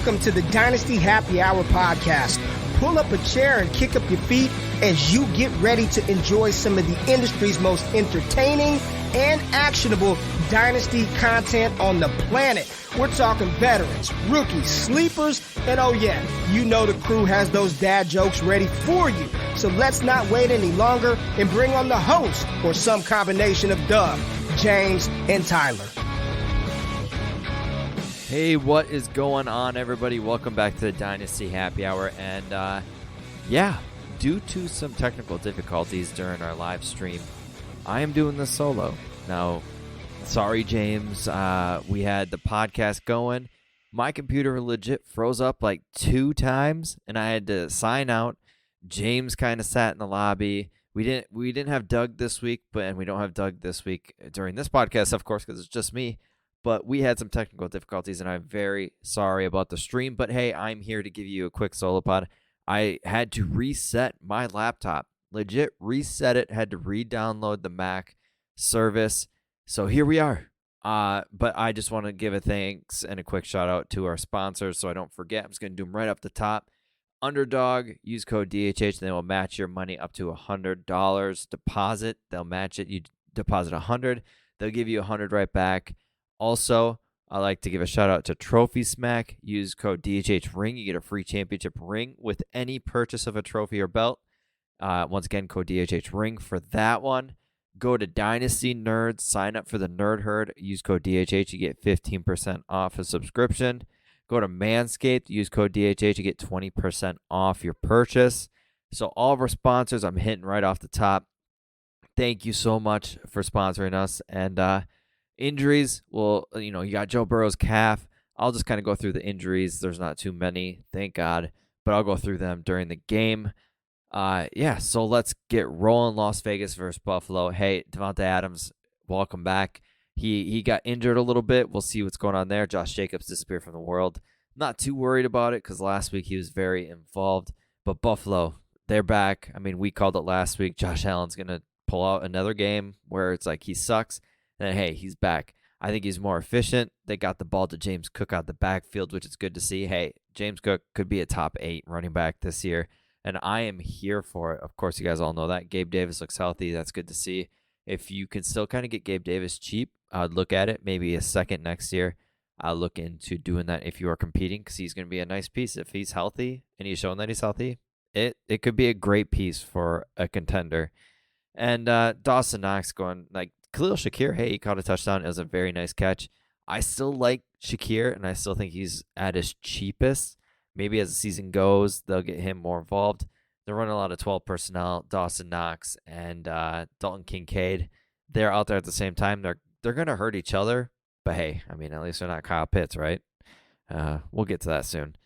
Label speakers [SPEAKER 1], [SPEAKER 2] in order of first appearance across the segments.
[SPEAKER 1] Welcome to the Dynasty Happy Hour podcast. Pull up a chair and kick up your feet as you get ready to enjoy some of the industry's most entertaining and actionable Dynasty content on the planet. We're talking veterans, rookies, sleepers, and oh yeah, you know the crew has those dad jokes ready for you. So let's not wait any longer and bring on the host or some combination of Doug, James, and Tyler.
[SPEAKER 2] Hey, what is going on, everybody? Welcome back to the Dynasty Happy Hour. And due to some technical difficulties during our live stream, I am doing this solo. Now, sorry, James. We had the podcast going. My computer legit froze up like 2 times, and I had to sign out. James kind of sat in the lobby. We didn't have Doug this week, and we don't have Doug this week during this podcast, of course, because it's just me. But we had some technical difficulties, and I'm very sorry about the stream. But hey, I'm here to give you a quick solo pod. I had to reset my laptop. Legit reset it. Had to re-download the Mac service. So here we are. But I just want to give a thanks and a quick shout out to our sponsors so I don't forget. I'm just going to do them right up the top. Underdog, use code DHH, and they will match your money up to $100 deposit. They'll match it. You deposit $100. They'll give you $100 right back. Also, I like to give a shout out to Trophy Smack. Use code DHH Ring. You get a free championship ring with any purchase of a trophy or belt. Once again, code DHH Ring for that one. Go to Dynasty Nerds. Sign up for the Nerd Herd. Use code DHH. You get 15% off a subscription. Go to Manscaped. Use code DHH. You get 20% off your purchase. So all of our sponsors, I'm hitting right off the top. Thank you so much for sponsoring us. And injuries, well, you got Joe Burrow's calf. I'll just kind of go through the injuries. There's not too many, thank God, but I'll go through them during the game. So let's get rolling. Las Vegas versus Buffalo. Hey, Devontae Adams, welcome back. He got injured a little bit. We'll see what's going on there. Josh Jacobs disappeared from the world. Not too worried about it because last week he was very involved. But Buffalo, they're back. I mean, we called it last week. Josh Allen's going to pull out another game where it's like he sucks. And hey, he's back. I think he's more efficient. They got the ball to James Cook out the backfield, which is good to see. Hey, James Cook could be a top 8 running back this year, and I am here for it. Of course, you guys all know that. Gabe Davis looks healthy. That's good to see. If you can still kind of get Gabe Davis cheap, I would look at it. Maybe a second next year. I'll look into doing that if you are competing because he's going to be a nice piece. If he's healthy and he's showing that he's healthy, it could be a great piece for a contender. And Dawson Knox going like, Khalil Shakir, hey, he caught a touchdown. It was a very nice catch. I still like Shakir, and I still think he's at his cheapest. Maybe as the season goes, they'll get him more involved. They're running a lot of 12 personnel. Dawson Knox and Dalton Kincaid, they're out there at the same time. They're going to hurt each other, but hey, I mean, at least they're not Kyle Pitts, right? We'll get to that soon.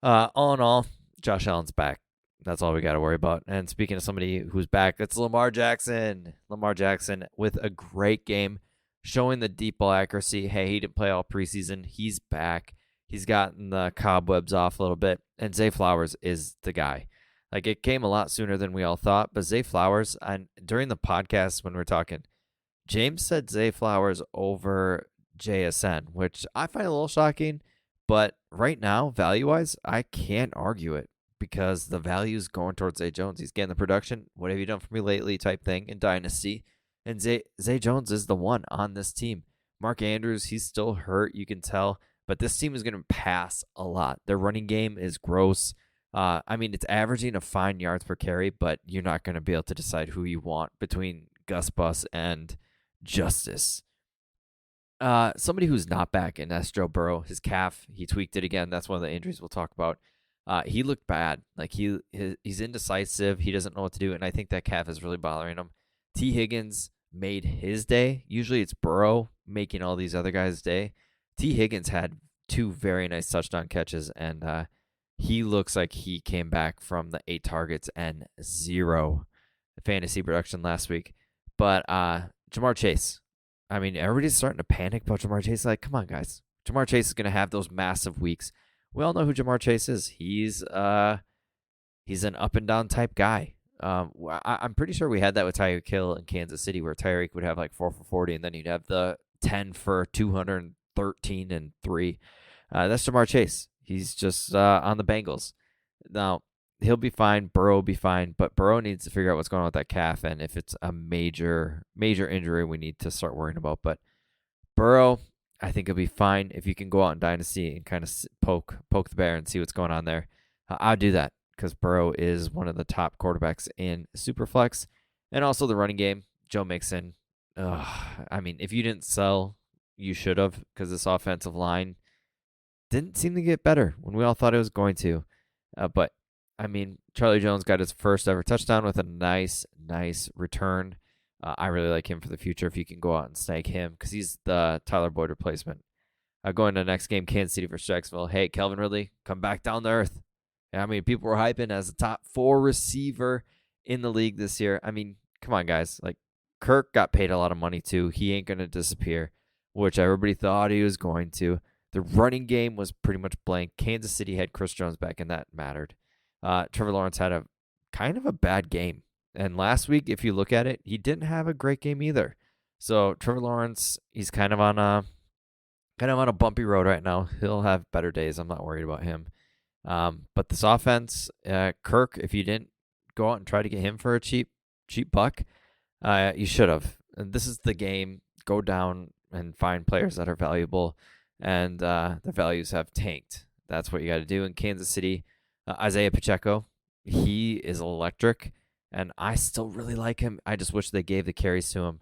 [SPEAKER 2] All in all, Josh Allen's back. That's all we got to worry about. And speaking of somebody who's back, it's Lamar Jackson. Lamar Jackson with a great game, showing the deep ball accuracy. Hey, he didn't play all preseason. He's back. He's gotten the cobwebs off a little bit. And Zay Flowers is the guy. Like, it came a lot sooner than we all thought. But Zay Flowers, and during the podcast when we're talking, James said Zay Flowers over JSN, which I find a little shocking. But right now, value-wise, I can't argue it. Because the value is going towards Zay Jones. He's getting the production. What have you done for me lately type thing in Dynasty. And Zay Jones is the one on this team. Mark Andrews, he's still hurt, you can tell. But this team is going to pass a lot. Their running game is gross. It's averaging a fine yards per carry, but you're not going to be able to decide who you want between Gus Bus and Justice. Somebody who's not back, and that's Joe Burrow. His calf, he tweaked it again. That's one of the injuries we'll talk about. He looked bad. Like he's indecisive. He doesn't know what to do, and I think that calf is really bothering him. T. Higgins made his day. Usually it's Burrow making all these other guys' day. T. Higgins had 2 very nice touchdown catches, and he looks like he came back from the 8 targets and 0 fantasy production last week. But Jamar Chase, I mean, everybody's starting to panic about Jamar Chase. Like, come on, guys. Jamar Chase is going to have those massive weeks. We all know who Jamar Chase is. He's an up and down type guy. I'm pretty sure we had that with Tyreek Hill in Kansas City, where Tyreek would have like 4 for 40, and then he'd have the 10 for 213 and 3. That's Jamar Chase. He's just on the Bengals. Now, he'll be fine. Burrow will be fine. But Burrow needs to figure out what's going on with that calf. And if it's a major injury, we need to start worrying about. But Burrow, I think he'll be fine. If you can go out in Dynasty and kind of poke the bear and see what's going on there, I'll do that because Burrow is one of the top quarterbacks in Superflex. And also the running game, Joe Mixon. I mean, if you didn't sell, you should have, because this offensive line didn't seem to get better when we all thought it was going to. But, I mean, Charlie Jones got his first ever touchdown with a nice return. I really like him for the future if you can go out and snag him, because he's the Tyler Boyd replacement. Going to the next game, Kansas City versus Jacksonville. Hey, Calvin Ridley, come back down to earth. I mean, people were hyping as a top 4 receiver in the league this year. I mean, come on, guys. Like, Kirk got paid a lot of money, too. He ain't going to disappear, which everybody thought he was going to. The running game was pretty much blank. Kansas City had Chris Jones back, and that mattered. Trevor Lawrence had a kind of a bad game. And last week, if you look at it, he didn't have a great game either. So Trevor Lawrence, he's kind of on a bumpy road right now. He'll have better days. I'm not worried about him. But this offense, Kirk, if you didn't go out and try to get him for a cheap buck, you should have. And this is the game. Go down and find players that are valuable, and the values have tanked. That's what you got to do in Kansas City. Isaiah Pacheco, he is electric, and I still really like him. I just wish they gave the carries to him.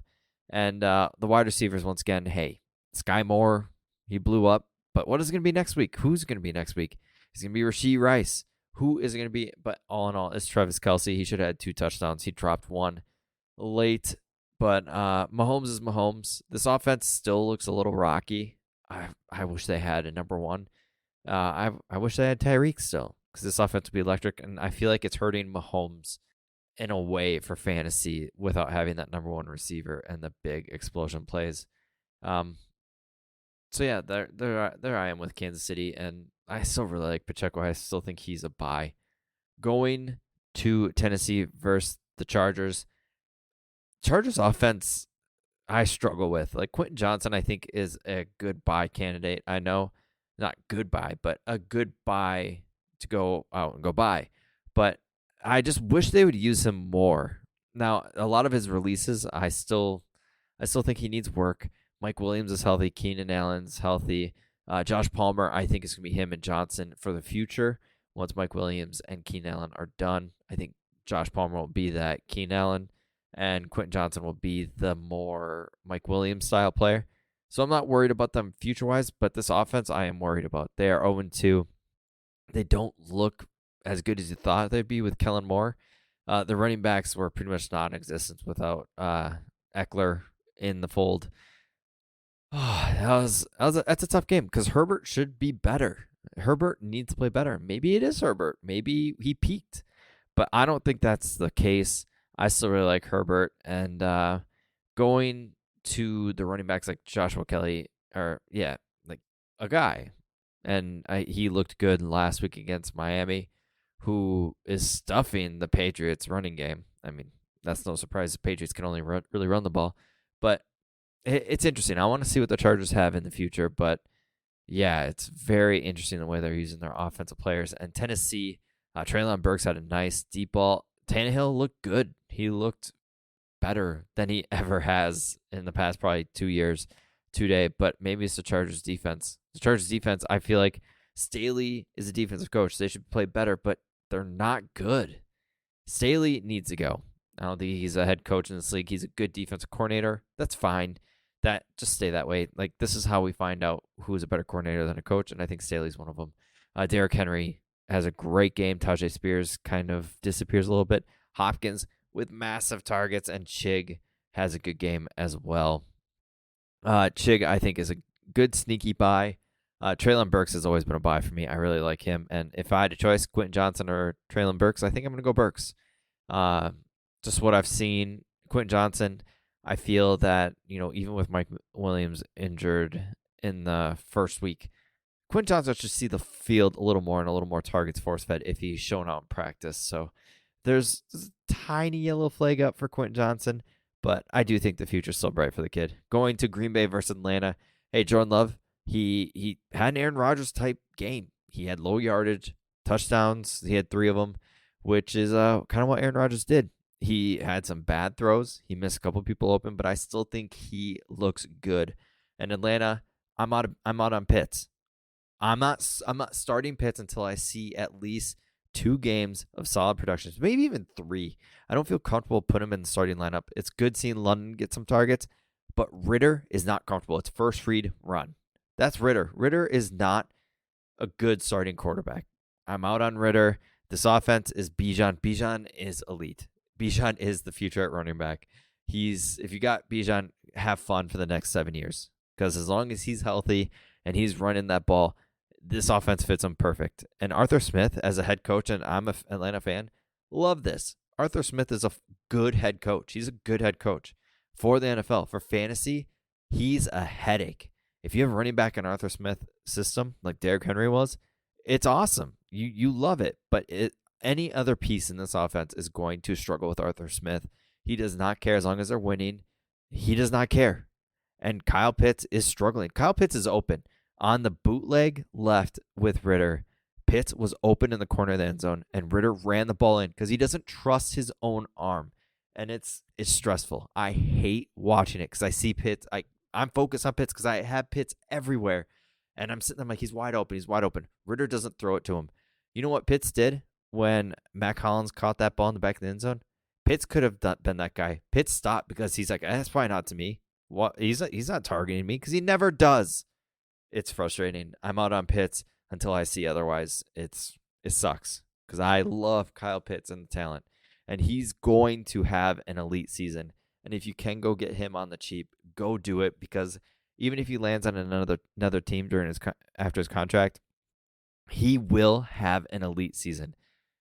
[SPEAKER 2] And the wide receivers, once again, hey, Sky Moore, he blew up. But what is it going to be next week? Who's going to be next week? It's going to be Rashee Rice. Who is it going to be? But all in all, it's Travis Kelce. He should have had 2 touchdowns. He dropped 1 late. But Mahomes is Mahomes. This offense still looks a little rocky. I wish they had a number 1. I wish they had Tyreek still, because this offense would be electric. And I feel like it's hurting Mahomes in a way for fantasy without having that number 1 receiver and the big explosion plays. So yeah, there I am with Kansas City, and I still really like Pacheco. I still think he's a buy. Going to Tennessee versus the Chargers. Chargers offense, I struggle with. Like, Quentin Johnson, I think, is a good buy candidate. I know, not good buy, but a good buy to go out and go buy. But I just wish they would use him more. Now, a lot of his releases, I still think he needs work. Mike Williams is healthy. Keenan Allen's healthy. Josh Palmer, I think it's going to be him and Johnson for the future. Once Mike Williams and Keenan Allen are done, I think Josh Palmer will be that Keenan Allen, and Quentin Johnson will be the more Mike Williams style player. So I'm not worried about them future-wise, but this offense I am worried about. They are 0-2. They don't look as good as you thought they'd be with Kellen Moore. The running backs were pretty much non-existent without Eckler in the fold. That's a tough game because Herbert should be better. Herbert needs to play better. Maybe it is Herbert. Maybe he peaked, but I don't think that's the case. I still really like Herbert, and going to the running backs like Joshua Kelly, like a guy, and he looked good last week against Miami, who is stuffing the Patriots running game. I mean, that's no surprise. The Patriots can only really run the ball, but it's interesting. I want to see what the Chargers have in the future, but yeah, it's very interesting the way they're using their offensive players. And Tennessee, Treylon Burks had a nice deep ball. Tannehill looked good. He looked better than he ever has in the past probably 2 years today, but maybe it's the Chargers defense. The Chargers defense, I feel like Staley is a defensive coach. They should play better, but they're not good. Staley needs to go. I don't think he's a head coach in this league. He's a good defensive coordinator. That's fine. Just stay that way. Like, this is how we find out who's a better coordinator than a coach, and I think Staley's one of them. Derrick Henry has a great game. Tajay Spears kind of disappears a little bit. Hopkins with massive targets, and Chig has a good game as well. Chig, I think, is a good sneaky buy. Treylon Burks has always been a buy for me. I really like him, and if I had a choice, Quentin Johnson or Treylon Burks, I think I'm going to go Burks. Just what I've seen, Quentin Johnson, I feel that, even with Mike Williams injured in the first week, Quentin Johnson should see the field a little more and a little more targets force-fed if he's shown out in practice. So there's a tiny yellow flag up for Quentin Johnson, but I do think the future's still bright for the kid. Going to Green Bay versus Atlanta. Hey, Jordan Love, he had an Aaron Rodgers type game. He had low yardage, touchdowns. He had 3 of them, which is kind of what Aaron Rodgers did. He had some bad throws. He missed a couple people open, but I still think he looks good. And Atlanta, I'm out on Pitts. I'm not starting Pitts until I see at least 2 games of solid productions, maybe even 3. I don't feel comfortable putting him in the starting lineup. It's good seeing London get some targets, but Ritter is not comfortable. It's first read run. That's Ritter. Ritter is not a good starting quarterback. I'm out on Ritter. This offense is Bijon. Bijon is elite. Bijon is the future at running back. If you got Bijon, have fun for the next 7 years, because as long as he's healthy and he's running that ball, this offense fits him perfect. And Arthur Smith, as a head coach, and I'm an Atlanta fan, love this. Arthur Smith is a good head coach. He's a good head coach for the NFL. For fantasy, he's a headache. If you have a running back in Arthur Smith system, like Derrick Henry was, it's awesome. You love it. But any other piece in this offense is going to struggle with Arthur Smith. He does not care as long as they're winning. He does not care. And Kyle Pitts is struggling. Kyle Pitts is open. On the bootleg left with Ritter, Pitts was open in the corner of the end zone, and Ritter ran the ball in because he doesn't trust his own arm. And it's stressful. I hate watching it because I see Pitts. I'm focused on Pitts because I have Pitts everywhere. And I'm sitting there like, he's wide open. He's wide open. Ritter doesn't throw it to him. You know what Pitts did when Matt Collins caught that ball in the back of the end zone? Pitts could have been that guy. Pitts stopped because he's like, that's probably not to me. What? He's not targeting me because he never does. It's frustrating. I'm out on Pitts until I see otherwise. It sucks because I love Kyle Pitts and the talent, and he's going to have an elite season. And if you can go get him on the cheap, go do it, because even if he lands on another team after his contract, he will have an elite season.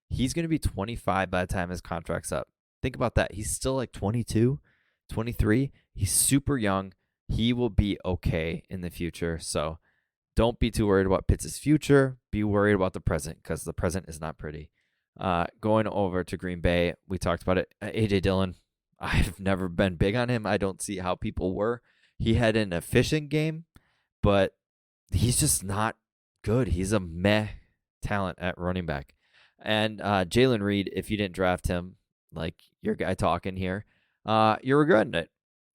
[SPEAKER 2] He's going to be 25 by the time his contract's up. Think about that. He's still like 22, 23. He's super young. He will be okay in the future. So don't be too worried about Pitts' future. Be worried about the present, because the present is not pretty. Going over to Green Bay, we talked about it. A.J. Dillon, I've never been big on him. I don't see how people were. He had an efficient game, but he's just not good. He's a meh talent at running back. And Jalen Reed, if you didn't draft him, like your guy talking here, you're regretting it.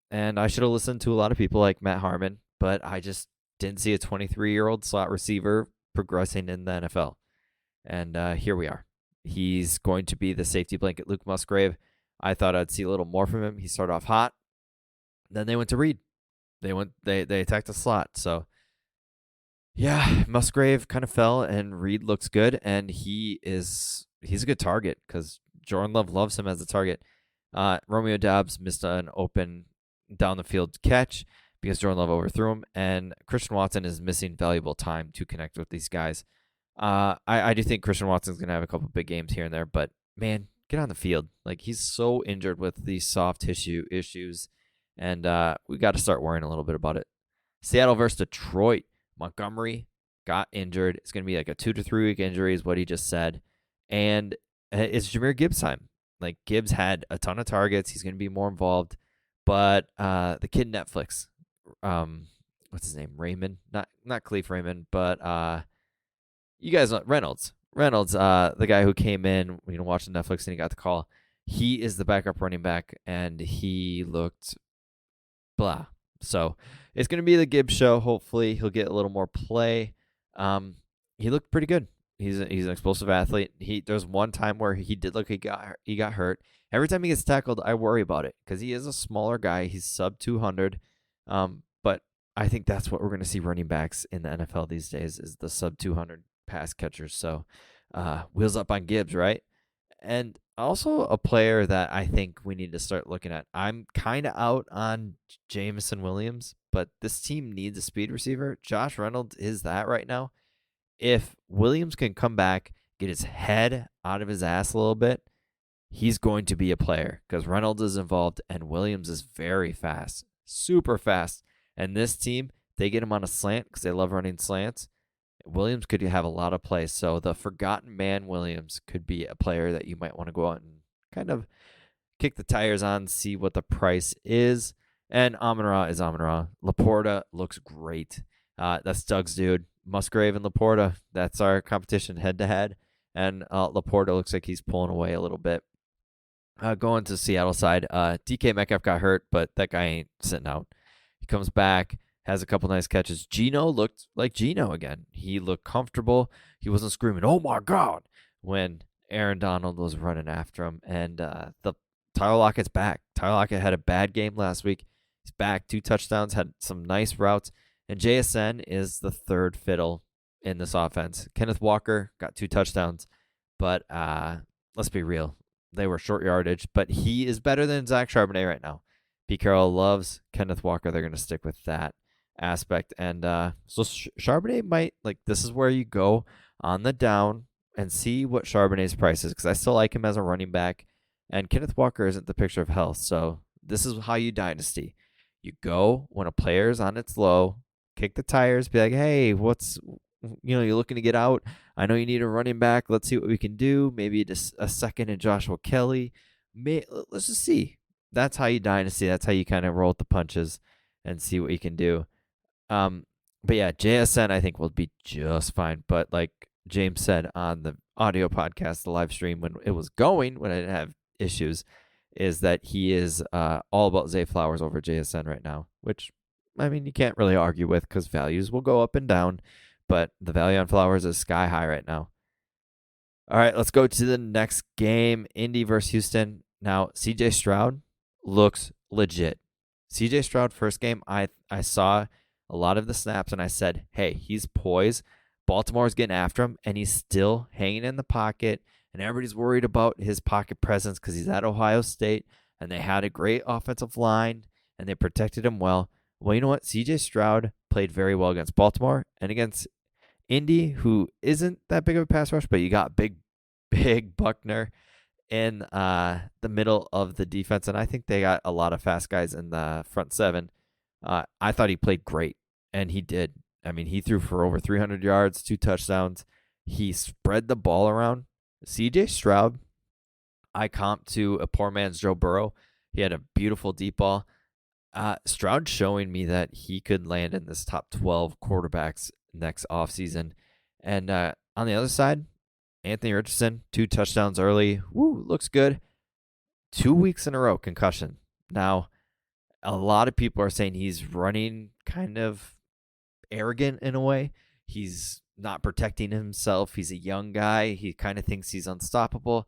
[SPEAKER 2] And I should have listened to a lot of people like Matt Harmon, but I just didn't see a 23-year-old slot receiver progressing in the NFL. And here we are. He's going to be the safety blanket Luke Musgrave. I thought I'd see a little more from him. He started off hot. Then they went to Reed. They attacked the slot. So yeah, Musgrave kind of fell, and Reed looks good, and he's a good target because Jordan Love loves him as a target. Romeo Doubs missed an open down the field catch because Jordan Love overthrew him, and Christian Watson is missing valuable time to connect with these guys. I do think Christian Watson's going to have a couple big games here and there, but man, get on the field. Like, he's so injured with these soft tissue issues, and we got to start worrying a little bit about it. Seattle versus Detroit. Montgomery got injured. It's going to be like a 2 to 3 week injury is what he just said. And it's Jahmyr Gibbs time. Like, Gibbs had a ton of targets. He's going to be more involved. But the kid Netflix, what's his name? Raymond? Not Cleef Raymond, but you guys know Reynolds. Reynolds, the guy who came in, watching Netflix and he got the call. He is the backup running back, and he looked blah. So it's going to be the Gibbs show. Hopefully he'll get a little more play. He looked pretty good. He's an explosive athlete. There's one time where he did look he got hurt. Every time he gets tackled, I worry about it because he is a smaller guy. He's sub 200. But I think that's what we're going to see running backs in the NFL these days is the sub 200 pass catchers. So wheels up on Gibbs, right? And also a player that I think we need to start looking at. I'm kind of out on Jameson Williams, but this team needs a speed receiver. Josh Reynolds is that right now. If Williams can come back, get his head out of his ass a little bit, he's going to be a player because Reynolds is involved and Williams is very fast, super fast. And this team, they get him on a slant because they love running slants. Williams could have a lot of plays. So the forgotten man Williams could be a player that you might want to go out and kind of kick the tires on, see what the price is. And Amon-Ra is Amon-Ra. Laporta looks great. That's Doug's dude. Musgrave and Laporta. That's our competition head-to-head. And Laporta looks like he's pulling away a little bit. Going to Seattle side, DK Metcalf got hurt, but that guy ain't sitting out. He comes back, has a couple nice catches. Geno looked like Geno again. He looked comfortable. He wasn't screaming, "Oh my God," when Aaron Donald was running after him. And the Tyler Lockett's back. Tyler Lockett had a bad game last week. He's back, 2 touchdowns, had some nice routes. And JSN is the third fiddle in this offense. Kenneth Walker got 2 touchdowns, but let's be real. They were short yardage, but he is better than Zach Charbonnet right now. Pete Carroll loves Kenneth Walker. They're going to stick with that aspect. And so Charbonnet might, this is where you go on the down and see what Charbonnet's price is, because I still like him as a running back. And Kenneth Walker isn't the picture of health. So this is how you dynasty. You go when a player's on its low, kick the tires, be like, hey, you're looking to get out. I know you need a running back. Let's see what we can do. Maybe just a second in Joshua Kelly. Let's just see. That's how you dynasty. That's how you kind of roll with the punches and see what you can do. But yeah, JSN I think will be just fine. But like James said on the audio podcast, the live stream when it was going, when I didn't have issues, is that he is all about Zay Flowers over JSN right now, which, I mean, you can't really argue with because values will go up and down, but the value on Flowers is sky high right now. All right, let's go to the next game, Indy versus Houston. Now, CJ Stroud looks legit. CJ Stroud, first game, I saw a lot of the snaps, and I said, hey, he's poised. Baltimore's getting after him, and he's still hanging in the pocket, and everybody's worried about his pocket presence because he's at Ohio State, and they had a great offensive line, and they protected him well. Well, you know what? CJ Stroud played very well against Baltimore and against Indy, who isn't that big of a pass rush, but you got big Buckner in the middle of the defense, and I think they got a lot of fast guys in the front seven. I thought he played great, and he did. I mean, he threw for over 300 yards, 2 touchdowns. He spread the ball around. CJ Stroud, I comp to a poor man's Joe Burrow. He had a beautiful deep ball. Stroud showing me that he could land in this top 12 quarterbacks next offseason. And on the other side, Anthony Richardson, 2 touchdowns early. Woo, looks good. 2 weeks in a row, concussion. Now, a lot of people are saying he's running kind of arrogant in a way. He's not protecting himself. He's a young guy. He kind of thinks he's unstoppable.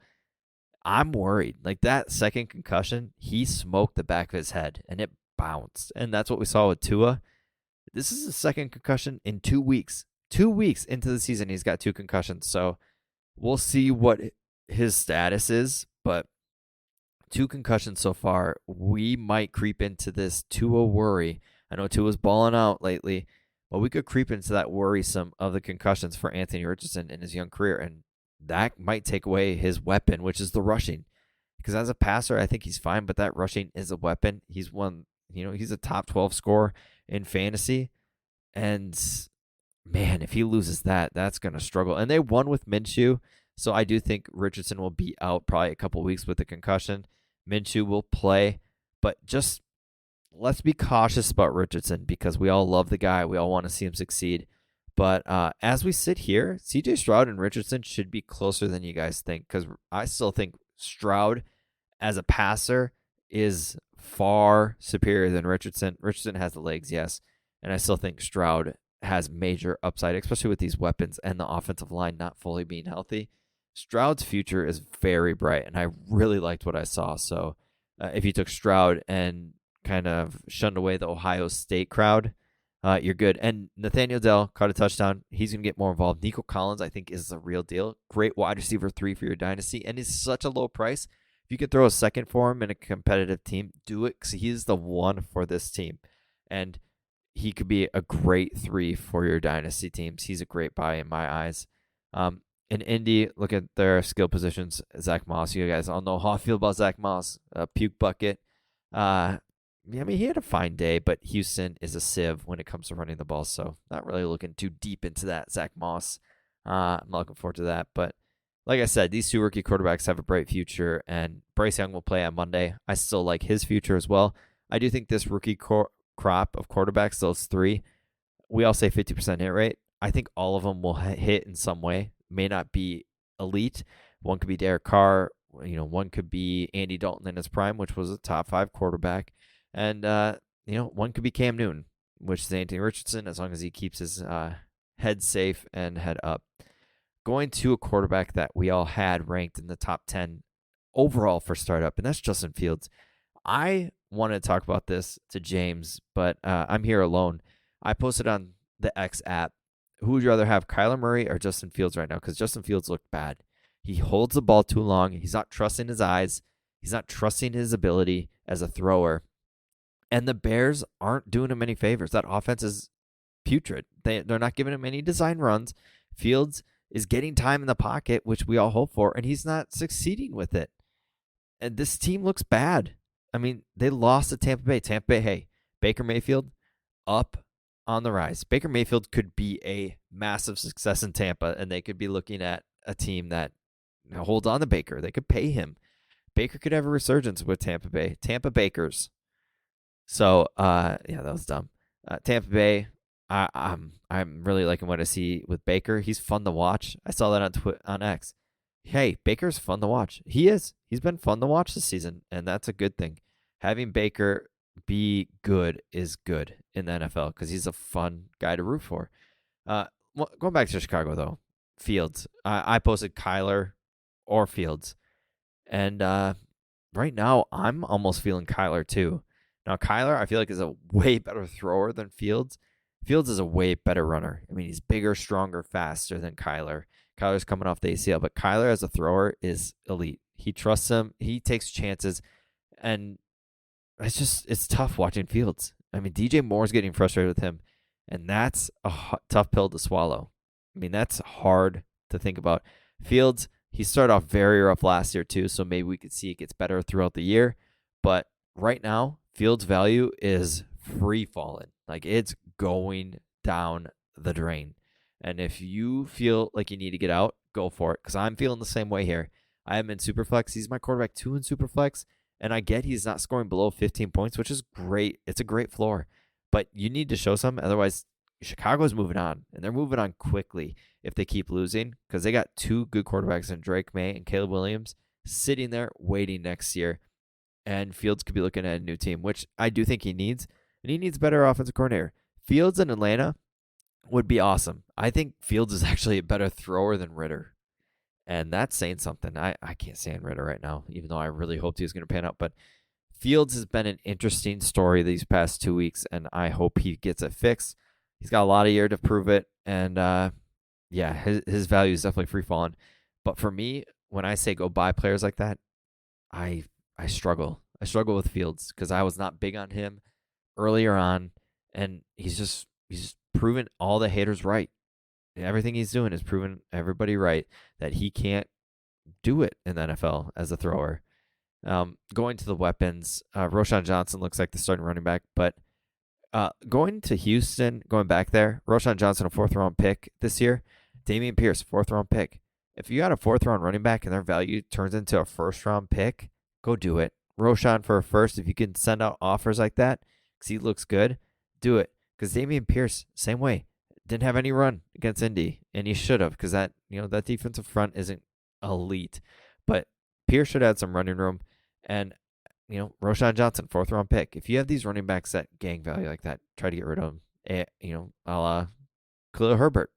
[SPEAKER 2] I'm worried. Like that second concussion, he smoked the back of his head and it bounced. And that's what we saw with Tua. This is the second concussion in 2 weeks. 2 weeks into the season, he's got 2 concussions. So we'll see what his status is. But 2 concussions so far. We might creep into this Tua worry. I know Tua's balling out lately, but we could creep into that worrisome of the concussions for Anthony Richardson in his young career. And that might take away his weapon, which is the rushing. Because as a passer, I think he's fine, but that rushing is a weapon. He's a top 12 scorer in fantasy. And man, if he loses that, that's going to struggle. And they won with Minshew. So I do think Richardson will be out probably a couple weeks with the concussion. Minshew will play, but just let's be cautious about Richardson because we all love the guy. We all want to see him succeed. But as we sit here, CJ Stroud and Richardson should be closer than you guys think because I still think Stroud as a passer is far superior than Richardson. Richardson has the legs, yes, and I still think Stroud has major upside, especially with these weapons and the offensive line not fully being healthy. Stroud's future is very bright, and I really liked what I saw. So if you took Stroud and kind of shunned away the Ohio State crowd, you're good. And Nathaniel Dell caught a touchdown. He's going to get more involved. Nico Collins, I think, is the real deal. Great wide receiver 3 for your dynasty, and he's such a low price. If you could throw a second for him in a competitive team, do it because he's the one for this team. And he could be a great 3 for your dynasty teams. He's a great buy in my eyes. In Indy, look at their skill positions. Zach Moss, you guys all know how I feel about Zach Moss. Puke bucket. I mean, he had a fine day, but Houston is a sieve when it comes to running the ball, so not really looking too deep into that. Zach Moss, I'm not looking forward to that. But like I said, these 2 rookie quarterbacks have a bright future, and Bryce Young will play on Monday. I still like his future as well. I do think this rookie crop of quarterbacks, those 3, we all say 50% hit rate. I think all of them will hit in some way. May not be elite. One could be Derek Carr. One could be Andy Dalton in his prime, which was a top 5 quarterback. And, one could be Cam Newton, which is Anthony Richardson, as long as he keeps his head safe and head up. Going to a quarterback that we all had ranked in the top 10 overall for startup, and that's Justin Fields. I wanted to talk about this to James, but I'm here alone. I posted on the X app, who would you rather have, Kyler Murray or Justin Fields right now? Because Justin Fields looked bad. He holds the ball too long. He's not trusting his eyes. He's not trusting his ability as a thrower. And the Bears aren't doing him any favors. That offense is putrid. They're not giving him any design runs. Fields is getting time in the pocket, which we all hope for, and he's not succeeding with it. And this team looks bad. I mean, they lost to Tampa Bay. Tampa Bay, hey, Baker Mayfield up on the rise. Baker Mayfield could be a massive success in Tampa, and they could be looking at a team that holds on to Baker. They could pay him. Baker could have a resurgence with Tampa Bay. Tampa Bakers. So, that was dumb. Tampa Bay, I'm really liking what I see with Baker. He's fun to watch. I saw that on X. Hey, Baker's fun to watch. He is. He's been fun to watch this season, and that's a good thing. Having Baker be good is good in the NFL because he's a fun guy to root for. Going back to Chicago, though, Fields. I posted Kyler or Fields, and right now I'm almost feeling Kyler too. Now, Kyler, I feel like, is a way better thrower than Fields. Fields is a way better runner. I mean, he's bigger, stronger, faster than Kyler. Kyler's coming off the ACL, but Kyler as a thrower is elite. He trusts him. He takes chances, and it's tough watching Fields. I mean, DJ Moore's getting frustrated with him, and that's a tough pill to swallow. I mean, that's hard to think about. Fields, he started off very rough last year too, so maybe we could see it gets better throughout the year. But right now, Fields' value is free falling. Like, it's going down the drain. And if you feel like you need to get out, go for it. Because I'm feeling the same way here. I am in Superflex. He's my quarterback 2 in Superflex. And I get he's not scoring below 15 points, which is great. It's a great floor. But you need to show some. Otherwise, Chicago's moving on. And they're moving on quickly if they keep losing. Because they got 2 good quarterbacks in Drake May and Caleb Williams sitting there waiting next year. And Fields could be looking at a new team, which I do think he needs. And he needs a better offensive coordinator. Fields in Atlanta would be awesome. I think Fields is actually a better thrower than Ritter. And that's saying something. I can't stand Ritter right now, even though I really hoped he was going to pan out. But Fields has been an interesting story these past 2 weeks, and I hope he gets it fixed. He's got a lot of year to prove it. And, his value is definitely free-falling. But for me, when I say go buy players like that, I struggle. I struggle with Fields because I was not big on him earlier on, and he's proven all the haters right. Everything he's doing is proving everybody right that he can't do it in the NFL as a thrower. Going to the weapons, Roschon Johnson looks like the starting running back, but going to Houston, going back there, Roschon Johnson, a 4th-round pick this year. Dameon Pierce, 4th-round pick. If you got a 4th-round running back and their value turns into a 1st-round pick, go do it. Roschon for a 1st, if you can send out offers like that, because he looks good, do it. Because Dameon Pierce, same way, didn't have any run against Indy, and he should have, because that defensive front isn't elite. But Pierce should have had some running room, and Roschon Johnson, 4th-round pick. If you have these running backs at gang value like that, try to get rid of them. A la Khalil Herbert.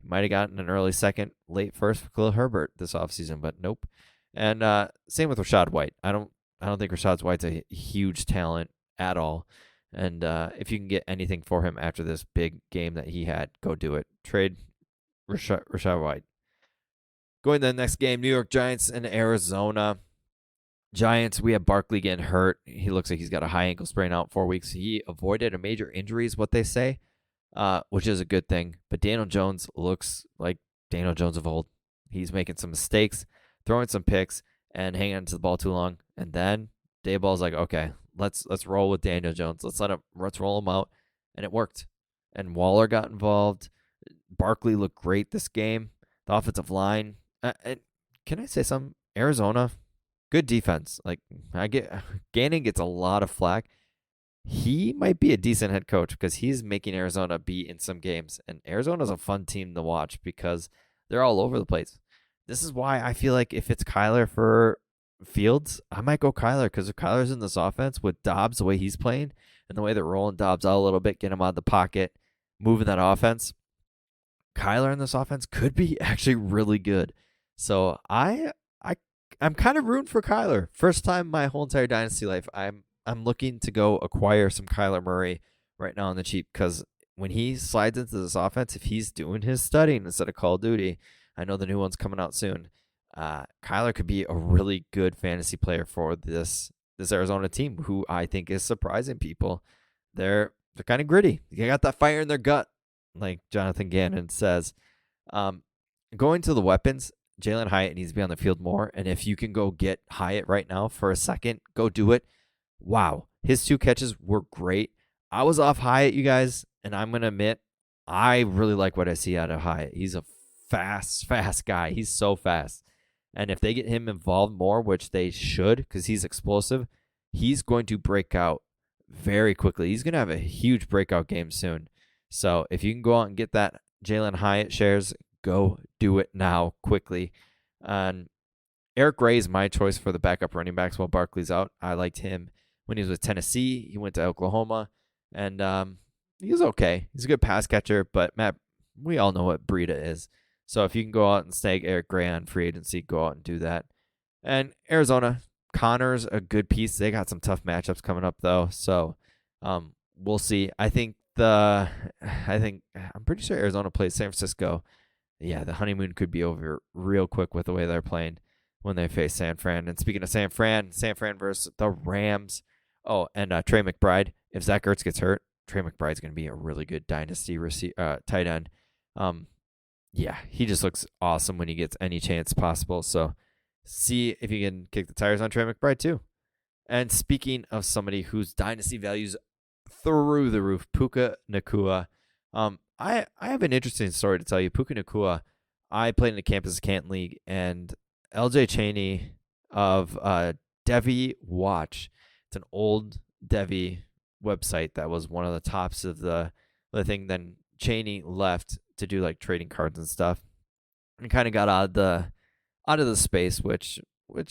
[SPEAKER 2] You might have gotten an early 2nd, late 1st for Khalil Herbert this offseason, but nope. And same with Rachaad White. I don't think Rachaad White's a huge talent at all. And if you can get anything for him after this big game that he had, go do it. Trade Rachaad White. Going to the next game, New York Giants and Arizona. Giants, we have Barkley getting hurt. He looks like he's got a high ankle sprain out 4 weeks. He avoided a major injury is what they say, which is a good thing. But Daniel Jones looks like Daniel Jones of old. He's making some mistakes, throwing some picks, and hanging on to the ball too long. And then Dayball's like, okay, let's roll with Daniel Jones. Let's roll him out. And it worked. And Waller got involved. Barkley looked great this game. The offensive line. And can I say something? Arizona, good defense. Like, Gannon gets a lot of flack. he might be a decent head coach because he's making Arizona be in some games. And Arizona's a fun team to watch because they're all over the place. This is why I feel like if it's Kyler for Fields, I might go Kyler because if Kyler's in this offense with Dobbs, the way he's playing and the way they're rolling Dobbs out a little bit, get him out of the pocket, moving that offense, Kyler in this offense could be actually really good. So I'm kind of rooting for Kyler. First time my whole entire dynasty life, I'm looking to go acquire some Kyler Murray right now on the cheap because when he slides into this offense, if he's doing his studying instead of Call of Duty, I know the new one's coming out soon. Kyler could be a really good fantasy player for this Arizona team, who I think is surprising people. They're kind of gritty. They got that fire in their gut, like Jonathan Gannon says. Going to the weapons, Jalen Hyatt needs to be on the field more. And if you can go get Hyatt right now for a second, go do it. Wow. His 2 catches were great. I was off Hyatt, you guys, and I'm going to admit, I really like what I see out of Hyatt. He's a fast guy. He's so fast. And if they get him involved more, which they should because he's explosive, he's going to break out very quickly. He's going to have a huge breakout game soon. So if you can go out and get that Jalen Hyatt shares, go do it now quickly. And Eric Gray is my choice for the backup running backs while Barkley's out. I liked him when he was with Tennessee. He went to Oklahoma, and he was okay. He's a good pass catcher, but Matt, we all know what Breida is. So if you can go out and snag Eric Gray on free agency, go out and do that. And Arizona, Connor's a good piece. They got some tough matchups coming up though, so we'll see. I'm pretty sure Arizona plays San Francisco. Yeah, the honeymoon could be over real quick with the way they're playing when they face San Fran. And speaking of San Fran versus the Rams. Oh, and Trey McBride. If Zach Ertz gets hurt, Trey McBride's going to be a really good dynasty tight end. Yeah, he just looks awesome when he gets any chance possible. So see if you can kick the tires on Trey McBride too. And speaking of somebody whose dynasty values through the roof, Puka Nacua. I have an interesting story to tell you. Puka Nacua, I played in the Campus Canton League, and LJ Cheney of Devi Watch. It's an old Devi website that was one of the tops of the thing. Then Cheney left to do like trading cards and stuff, and kind of got out of the space, which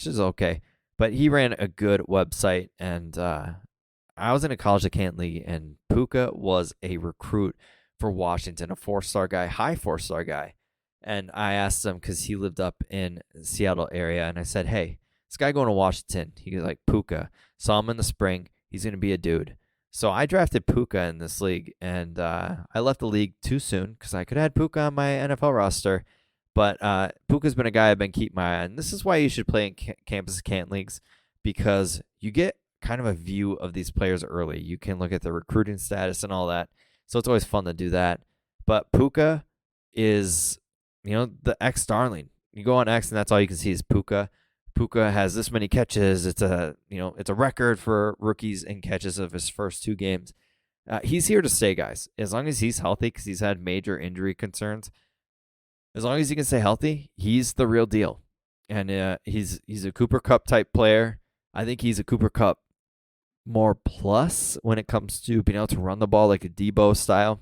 [SPEAKER 2] is okay. But he ran a good website, and I was in a college at Canton League, and Puka was a recruit for Washington, a 4-star guy, high 4-star guy. And I asked him because he lived up in the Seattle area, and I said, hey, this guy going to Washington, he was like, Puka. Saw him in the spring. He's going to be a dude. So I drafted Puka in this league, and I left the league too soon because I could have had Puka on my NFL roster. But Puka's been a guy I've been keeping my eye on. This is why you should play in Campus Canton Leagues, because you get kind of a view of these players early. You can look at their recruiting status and all that. So it's always fun to do that. But Puka is, the X darling. You go on X and that's all you can see is Puka. Puka has this many catches. It's a record for rookies in catches of his first 2 games. He's here to stay, guys. As long as he's healthy, because he's had major injury concerns. As long as he can stay healthy, he's the real deal. And he's a Cooper Kupp type player. I think he's a Cooper Kupp more plus when it comes to being able to run the ball like a Debo style.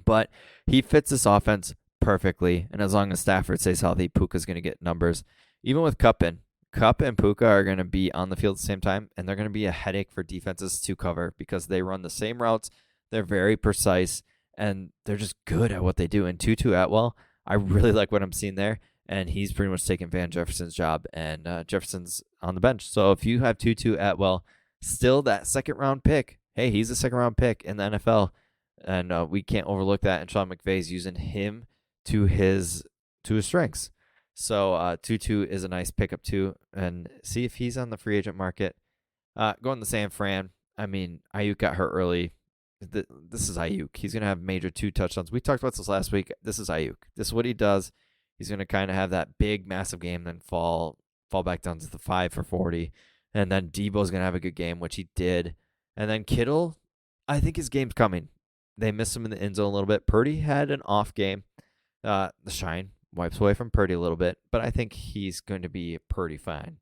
[SPEAKER 2] But he fits this offense perfectly. And as long as Stafford stays healthy, Puka's going to get numbers. Even with Kupp and Puka are going to be on the field at the same time, and they're going to be a headache for defenses to cover because they run the same routes. They're very precise, and they're just good at what they do. And Tutu Atwell, I really like what I'm seeing there, and he's pretty much taking Van Jefferson's job, and Jefferson's on the bench. So if you have Tutu Atwell, still that second-round pick, hey, he's a second-round pick in the NFL, and we can't overlook that, and Sean McVay's using him to his strengths. So Tutu is a nice pickup too, and see if he's on the free agent market. Going to San Fran, I mean, Ayuk got hurt early. This is Ayuk. He's going to have major 2 touchdowns. We talked about this last week. This is Ayuk. This is what he does. He's going to kind of have that big, massive game, then fall back down to the 5 for 40. And then Debo's going to have a good game, which he did. And then Kittle, I think his game's coming. They missed him in the end zone a little bit. Purdy had an off game. The shine wipes away from Purdy a little bit, but I think he's going to be pretty fine.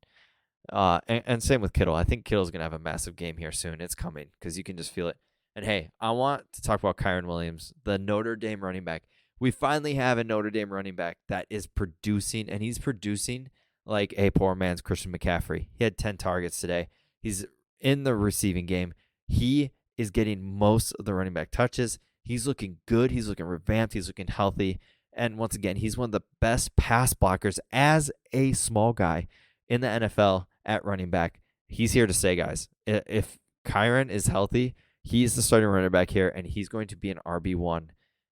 [SPEAKER 2] And same with Kittle. I think Kittle's going to have a massive game here soon. It's coming because you can just feel it. And hey, I want to talk about Kyron Williams, the Notre Dame running back. We finally have a Notre Dame running back that is producing, and he's producing like a poor man's Christian McCaffrey. He had 10 targets today. He's in the receiving game. He is getting most of the running back touches. He's looking good. He's looking revamped. He's looking healthy. And once again, he's one of the best pass blockers as a small guy in the NFL at running back. He's here to stay, guys. If Kyron is healthy, he's the starting running back here, and he's going to be an RB1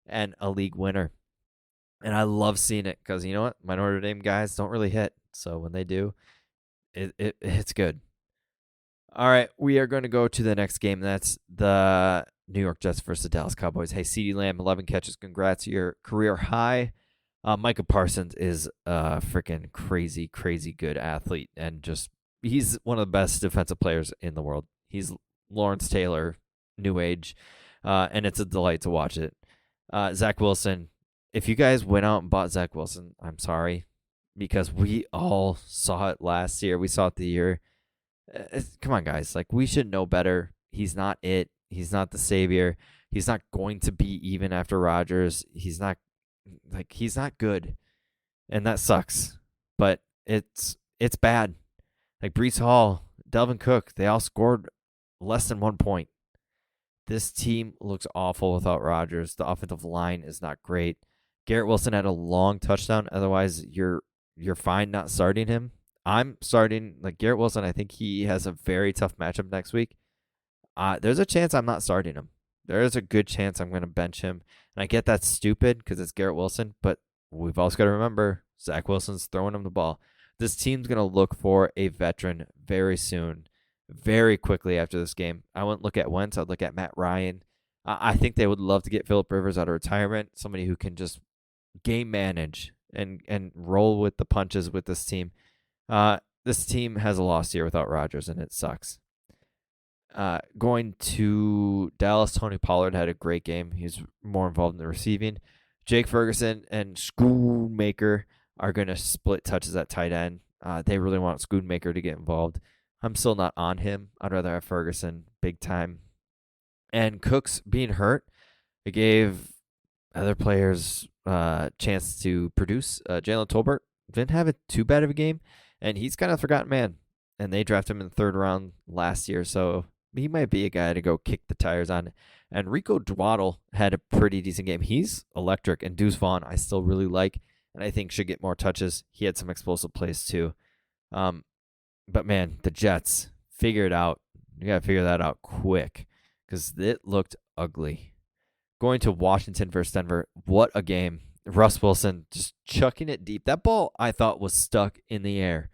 [SPEAKER 2] and a league winner. And I love seeing it because you know what? My Notre Dame guys don't really hit. So when they do, it's good. All right, we are going to go to the next game. That's the New York Jets versus the Dallas Cowboys. Hey, CeeDee Lamb, 11 catches. Congrats, your career high. Micah Parsons is a freaking crazy, crazy good athlete. And just, he's one of the best defensive players in the world. He's Lawrence Taylor, new age. And it's a delight to watch it. Zach Wilson, if you guys went out and bought Zach Wilson, I'm sorry. Because we all saw it last year. We saw it the year. Come on, guys. Like, we should know better. He's not it. He's not the savior. He's not going to be even after Rodgers. He's not good. And that sucks. But it's bad. Like Breece Hall, Delvin Cook, they all scored less than 1 point. This team looks awful without Rodgers. The offensive line is not great. Garrett Wilson had a long touchdown. Otherwise, you're fine not starting him. I'm starting like Garrett Wilson. I think he has a very tough matchup next week. There's a chance I'm not starting him. There is a good chance I'm going to bench him. And I get that's stupid because it's Garrett Wilson, but we've also got to remember Zach Wilson's throwing him the ball. This team's going to look for a veteran very soon, very quickly after this game. I wouldn't look at Wentz. I'd look at Matt Ryan. I think they would love to get Phillip Rivers out of retirement, somebody who can just game manage and roll with the punches with this team. This team has a lost year without Rodgers, and it sucks. Going to Dallas, Tony Pollard had a great game. He's more involved in the receiving. Jake Ferguson and Schoonmaker are going to split touches at tight end. They really want Schoonmaker to get involved. I'm still not on him. I'd rather have Ferguson big time. And Cooks being hurt, it gave other players a chance to produce. Jalen Tolbert didn't have too bad of a game, and he's kind of a forgotten man. And they drafted him in the third round last year, so he might be a guy to go kick the tires on. And Rico Dwaddle had a pretty decent game. He's electric, and Deuce Vaughn I still really like, and I think should get more touches. He had some explosive plays too. But man, the Jets, figure it out. You got to figure that out quick because it looked ugly. Going to Washington versus Denver, what a game. Russ Wilson just chucking it deep. That ball I thought was stuck in the air.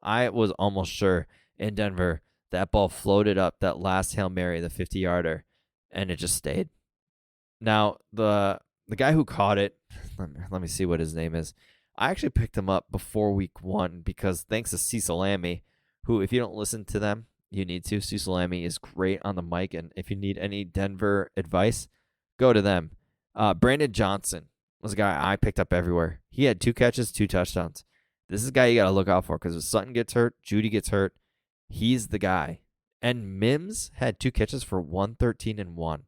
[SPEAKER 2] I was almost sure in Denver that ball floated up that last Hail Mary, the 50-yarder, and it just stayed. Now, the guy who caught it, let me see what his name is. I actually picked him up before week 1 because thanks to Cecil Lammey, who, if you don't listen to them, you need to. Cecil Lammey is great on the mic, and if you need any Denver advice, go to them. Brandon Johnson was a guy I picked up everywhere. He had 2 catches, 2 touchdowns. This is a guy you got to look out for because if Sutton gets hurt, Judy gets hurt, he's the guy. And Mims had 2 catches for 113 and 1.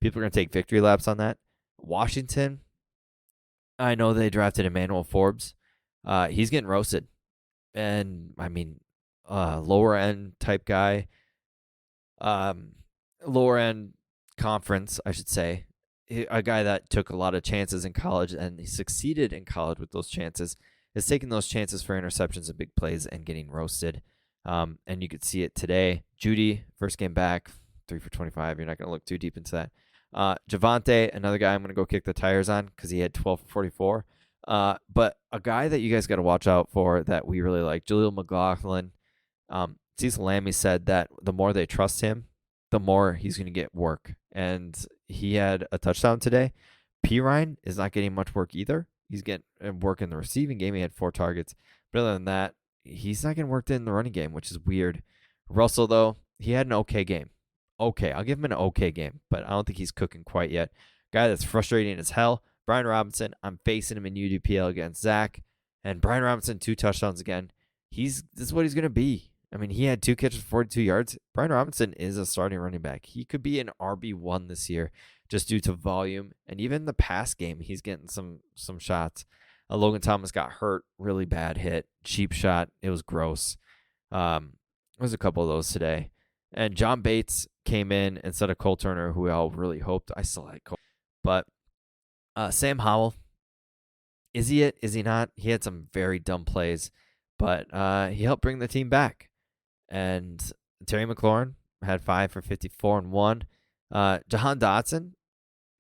[SPEAKER 2] People are going to take victory laps on that. Washington, I know they drafted Emmanuel Forbes. He's getting roasted. And, I mean, lower end type guy. Lower end conference, I should say. A guy that took a lot of chances in college and he succeeded in college with those chances. Is taking those chances for interceptions and big plays and getting roasted. And you could see it today. Judy, first game back, 3 for 25. You're not going to look too deep into that. Javonte, another guy I'm going to go kick the tires on because he had 12 for 44. But a guy that you guys got to watch out for that we really like, Jaleel McLaughlin. Cecil Lammey said that the more they trust him, the more he's going to get work. And he had a touchdown today. Pirine is not getting much work either. He's getting work in the receiving game. He had 4 targets. But other than that, he's not getting worked in the running game, which is weird. Russell, though, he had an okay game. Okay, I'll give him an okay game, but I don't think he's cooking quite yet. Guy that's frustrating as hell, Brian Robinson. I'm facing him in UDPL against Zach. And Brian Robinson, 2 touchdowns again. This is what he's going to be. I mean, he had 2 catches for 42 yards. Brian Robinson is a starting running back. He could be an RB1 this year just due to volume. And even the pass game, he's getting some shots. Logan Thomas got hurt, really bad hit, cheap shot. It was gross. There was a couple of those today. And John Bates came in instead of Cole Turner, who we all really hoped. I still like Cole. But Sam Howell, is he it? Is he not? He had some very dumb plays, but he helped bring the team back. And Terry McLaurin had 5 for 54 and 1. Jahan Dotson,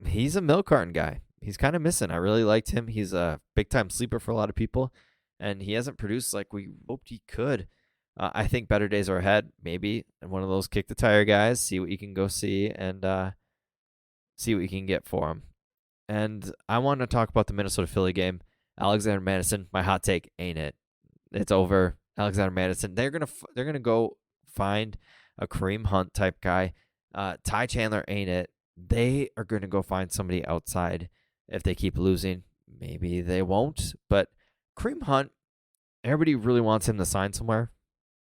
[SPEAKER 2] he's a milk carton guy. He's kind of missing. I really liked him. He's a big-time sleeper for a lot of people, and he hasn't produced like we hoped he could. I think better days are ahead, maybe, and one of those kick-the-tire guys, see what you can go see, and see what you can get for him. And I want to talk about the Minnesota-Philly game. Alexander Madison, my hot take, ain't it? It's over. Alexander Madison, they're gonna go find a Kareem Hunt type guy. Ty Chandler ain't it. They are gonna go find somebody outside if they keep losing. Maybe they won't, but Kareem Hunt, everybody really wants him to sign somewhere.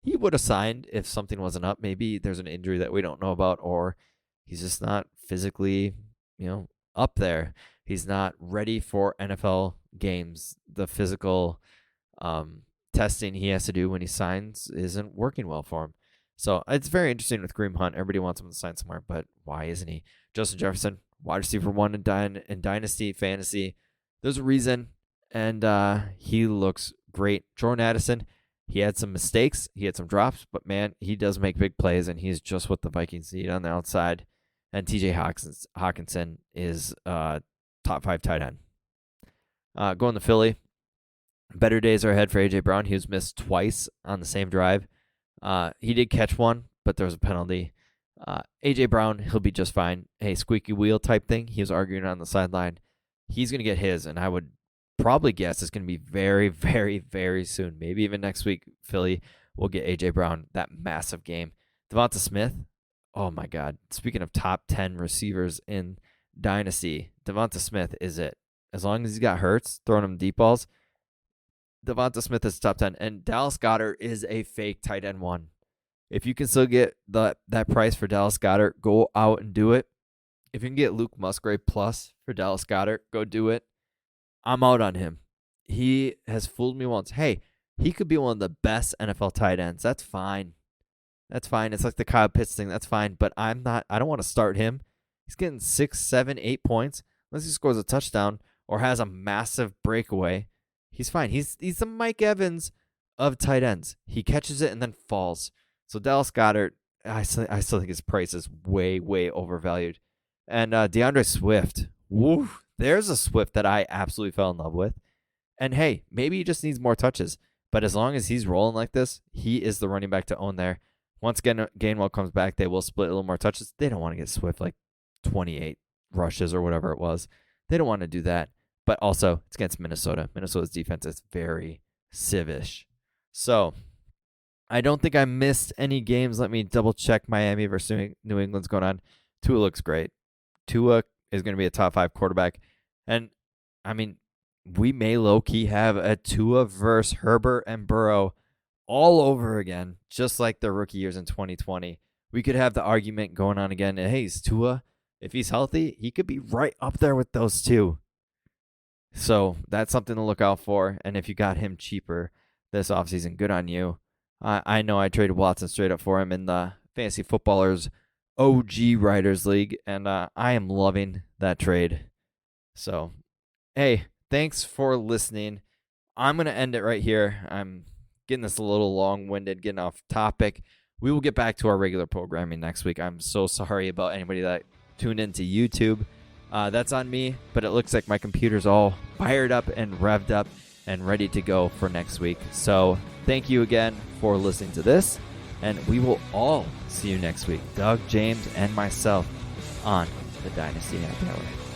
[SPEAKER 2] He would have signed if something wasn't up. Maybe there's an injury that we don't know about, or he's just not physically, up there. He's not ready for NFL games. The physical testing he has to do when he signs isn't working well for him. So it's very interesting with Kareem Hunt. Everybody wants him to sign somewhere, but why isn't he? Justin Jefferson, wide receiver 1 in Dynasty Fantasy. There's a reason, and he looks great. Jordan Addison, he had some mistakes. He had some drops, but, man, he does make big plays, and he's just what the Vikings need on the outside. And TJ Hawkinson is top 5 tight end. Going to Philly. Better days are ahead for A.J. Brown. He was missed twice on the same drive. He did catch one, but there was a penalty. A.J. Brown, he'll be just fine. Hey, squeaky wheel type thing. He was arguing on the sideline. He's going to get his, and I would probably guess it's going to be very, very, very soon. Maybe even next week, Philly will get A.J. Brown that massive game. Devonta Smith, oh my God. Speaking of top 10 receivers in Dynasty, Devonta Smith is it. As long as he's got Hurts throwing him deep balls, Devonta Smith is top 10. And Dallas Goedert is a fake tight end 1. If you can still get that price for Dallas Goedert, go out and do it. If you can get Luke Musgrave plus for Dallas Goedert, go do it. I'm out on him. He has fooled me once. Hey, he could be one of the best NFL tight ends. That's fine. That's fine. It's like the Kyle Pitts thing. That's fine. But I don't want to start him. He's getting 6, 7, 8 points. Unless he scores a touchdown or has a massive breakaway, he's fine. He's the Mike Evans of tight ends. He catches it and then falls. So Dallas Goedert, I still think his price is way, way overvalued. And DeAndre Swift, woo, there's a Swift that I absolutely fell in love with. And hey, maybe he just needs more touches. But as long as he's rolling like this, he is the running back to own there. Once Gainwell comes back, they will split a little more touches. They don't want to get Swift like 28 rushes or whatever it was. They don't want to do that. But also, it's against Minnesota. Minnesota's defense is very civish. So, I don't think I missed any games. Let me double check Miami versus New England's going on. Tua looks great. Tua is going to be a top 5 quarterback. And, I mean, we may low-key have a Tua versus Herbert and Burrow all over again, just like the rookie years in 2020. We could have the argument going on again. Hey, is Tua, if he's healthy, he could be right up there with those two. So that's something to look out for. And if you got him cheaper this offseason, good on you. I know I traded Watson straight up for him in the Fantasy Footballers OG Writers League, and I am loving that trade. So, hey, thanks for listening. I'm going to end it right here. I'm getting this a little long-winded, getting off topic. We will get back to our regular programming next week. I'm so sorry about anybody that tuned into YouTube. That's on me, but it looks like my computer's all fired up and revved up and ready to go for next week. So thank you again for listening to this, and we will all see you next week. Doug, James, and myself on the Dynasty Happy Hour.